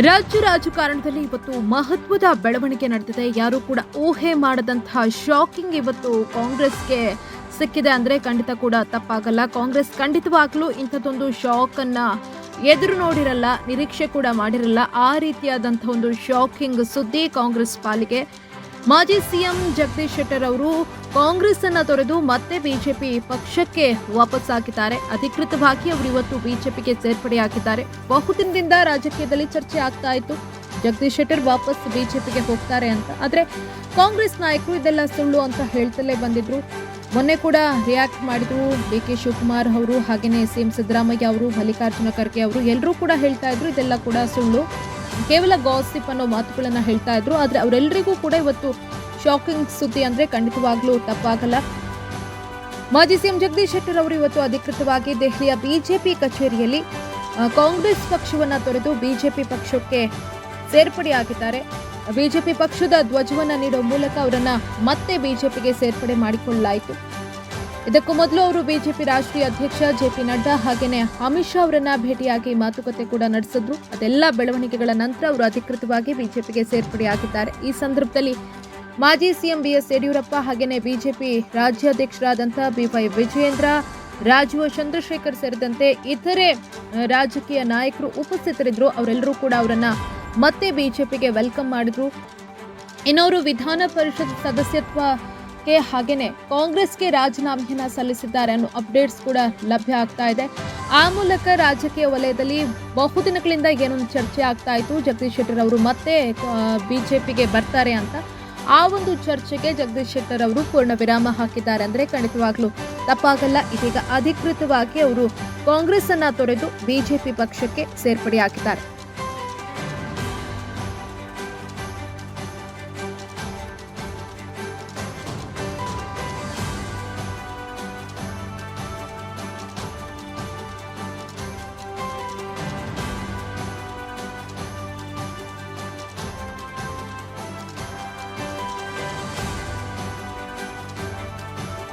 ರಾಜ್ಯ ರಾಜಕಾರಣದಲ್ಲಿ ಇವತ್ತು ಮಹತ್ವದ ಬೆಳವಣಿಗೆ ನಡೆದಿದೆ. ಯಾರು ಕೂಡ ಊಹೆ ಮಾಡದಂತಹ ಶಾಕಿಂಗ್ ಇವತ್ತು ಕಾಂಗ್ರೆಸ್ಗೆ ಸಿಕ್ಕಿದೆ ಅಂದ್ರೆ ಖಂಡಿತ ಕೂಡ ತಪ್ಪಾಗಲ್ಲ. ಕಾಂಗ್ರೆಸ್ ಖಂಡಿತವಾಗ್ಲೂ ಇಂಥದ್ದೊಂದು ಶಾಕ್ ಅನ್ನ ಎದುರು ನೋಡಿರಲ್ಲ, ನಿರೀಕ್ಷೆ ಕೂಡ ಮಾಡಿರಲ್ಲ. ಆ ರೀತಿಯಾದಂತಹ ಒಂದು ಶಾಕಿಂಗ್ ಸುದ್ದಿ ಕಾಂಗ್ರೆಸ್ ಪಾಲಿಗೆ. ಮಾಜಿ ಸಿಎಂ ಜಗದೀಶ್ ಶೆಟ್ಟರ್ ಅವರು ಕಾಂಗ್ರೆಸ್ ಅನ್ನ ತೊರೆದು ಮತ್ತೆ ಬಿಜೆಪಿ ಪಕ್ಷಕ್ಕೆ ವಾಪಸ್ಸಾಗಿದ್ದಾರೆ. ಅಧಿಕೃತವಾಗಿ ಅವರು ಇವತ್ತು ಬಿಜೆಪಿಗೆ ಸೇರ್ಪಡೆಯಾಗಿದ್ದಾರೆ. ಬಹುದಿನದಿಂದ ರಾಜಕೀಯದಲ್ಲಿ ಚರ್ಚೆ ಆಗ್ತಾ ಇತ್ತು, ಜಗದೀಶ್ ಶೆಟ್ಟರ್ ವಾಪಸ್ ಬಿಜೆಪಿಗೆ ಹೋಗ್ತಾರೆ ಅಂತ. ಆದ್ರೆ ಕಾಂಗ್ರೆಸ್ ನಾಯಕರು ಇದೆಲ್ಲ ಸುಳ್ಳು ಅಂತ ಹೇಳ್ತಲೇ ಬಂದಿದ್ರು. ಮೊನ್ನೆ ಕೂಡ ರಿಯಾಕ್ಟ್ ಮಾಡಿದ್ರು ಡಿ.ಕೆ. ಶಿವಕುಮಾರ್ ಅವರು, ಹಾಗೇನೆ ಸಿಎಂ ಸಿದ್ದರಾಮಯ್ಯ ಅವರು, ಮಲ್ಲಿಕಾರ್ಜುನ ಖರ್ಗೆ ಅವರು ಎಲ್ಲರೂ ಕೂಡ ಹೇಳ್ತಾ ಇದ್ರು ಇದೆಲ್ಲ ಕೂಡ ಸುಳ್ಳು, ಕೇವಲ ಗಾಸಿಪ್ ಅನ್ನೋ ಮಾತುಗಳನ್ನ ಹೇಳ್ತಾ ಇದ್ರು. ಆದ್ರೆ ಅವರೆಲ್ಲರಿಗೂ ಕೂಡ ಇವತ್ತು ಶಾಕಿಂಗ್ ಸುದ್ದಿ ಅಂದ್ರೆ ಖಂಡಿತವಾಗ್ಲೂ ತಪ್ಪಾಗಲ್ಲ. ಮಾಜಿ ಸಿಎಂ ಜಗದೀಶ್ ಶೆಟ್ಟರ್ ಅವರು ಇವತ್ತು ಅಧಿಕೃತವಾಗಿ ದೆಹಲಿಯ ಬಿಜೆಪಿ ಕಚೇರಿಯಲ್ಲಿ ಕಾಂಗ್ರೆಸ್ ಪಕ್ಷವನ್ನ ತೊರೆದು ಬಿಜೆಪಿ ಪಕ್ಷಕ್ಕೆ ಸೇರ್ಪಡೆಯಾಗಿದ್ದಾರೆ. ಬಿಜೆಪಿ ಪಕ್ಷದ ಧ್ವಜವನ್ನ ನೀಡುವ ಮೂಲಕ ಅವರನ್ನ ಮತ್ತೆ ಬಿಜೆಪಿಗೆ ಸೇರ್ಪಡೆ ಮಾಡಿಕೊಳ್ಳಲಾಯಿತು. ಇದಕ್ಕೂ ಮೊದಲು ಅವರು ಬಿಜೆಪಿ ರಾಷ್ಟ್ರೀಯ ಅಧ್ಯಕ್ಷ ಜೆ.ಪಿ. ನಡ್ಡಾ ಹಾಗೇನೆ ಅಮಿತ್ ಶಾ ಅವರನ್ನ ಭೇಟಿಯಾಗಿ ಮಾತುಕತೆ ಕೂಡ ನಡೆಸಿದ್ರು. ಅದೆಲ್ಲ ಬೆಳವಣಿಗೆಗಳ ನಂತರ ಅವರು ಅಧಿಕೃತವಾಗಿ ಬಿಜೆಪಿಗೆ ಸೇರ್ಪಡೆಯಾಗಿದ್ದಾರೆ. ಈ ಸಂದರ್ಭದಲ್ಲಿ ಮಾಜಿ ಸಿಎಂ ಬಿ.ಎಸ್. ಯಡಿಯೂರಪ್ಪ ಹಾಗೇನೆ ಬಿಜೆಪಿ ರಾಜ್ಯಾಧ್ಯಕ್ಷರಾದಂತಹ ಬಿ.ವೈ. ವಿಜಯೇಂದ್ರ, ರಾಜೀವ್ ಚಂದ್ರಶೇಖರ್ ಸೇರಿದಂತೆ ಇತರೆ ರಾಜಕೀಯ ನಾಯಕರು ಉಪಸ್ಥಿತರಿದ್ದರು. ಅವರೆಲ್ಲರೂ ಕೂಡ ಅವರನ್ನ ಮತ್ತೆ ಬಿಜೆಪಿಗೆ ವೆಲ್ಕಮ್ ಮಾಡಿದ್ರು. ಇನ್ನವರು ವಿಧಾನ ಪರಿಷತ್ ಸದಸ್ಯತ್ವಕ್ಕೆ ಹಾಗೇನೆ ಕಾಂಗ್ರೆಸ್ಗೆ ರಾಜೀನಾಮೆಯನ್ನ ಸಲ್ಲಿಸಿದ್ದಾರೆ ಅನ್ನೋ ಅಪ್ಡೇಟ್ಸ್ ಕೂಡ ಲಭ್ಯ ಆಗ್ತಾ ಇದೆ. ಆ ಮೂಲಕ ರಾಜಕೀಯ ವಲಯದಲ್ಲಿ ಬಹುದಿನಗಳಿಂದ ಏನೊಂದು ಚರ್ಚೆ ಆಗ್ತಾ ಇತ್ತು, ಜಗದೀಶ್ ಶೆಟ್ಟರ್ ಅವರು ಮತ್ತೆ ಬಿಜೆಪಿಗೆ ಬರ್ತಾರೆ ಅಂತ. ಆ ಒಂದು ಚರ್ಚೆಗೆ ಜಗದೀಶ್ ಶೆಟ್ಟರ್ ಅವರು ಪೂರ್ಣ ವಿರಾಮ ಹಾಕಿದ್ದಾರೆ ಅಂದ್ರೆ ಖಂಡಿತವಾಗ್ಲೂ ತಪ್ಪಾಗಲ್ಲ. ಇದೀಗ ಅಧಿಕೃತವಾಗಿ ಅವರು ಕಾಂಗ್ರೆಸ್ ಅನ್ನ ತೊರೆದು ಬಿಜೆಪಿ ಪಕ್ಷಕ್ಕೆ ಸೇರ್ಪಡೆಯಾಗಿದ್ದಾರೆ.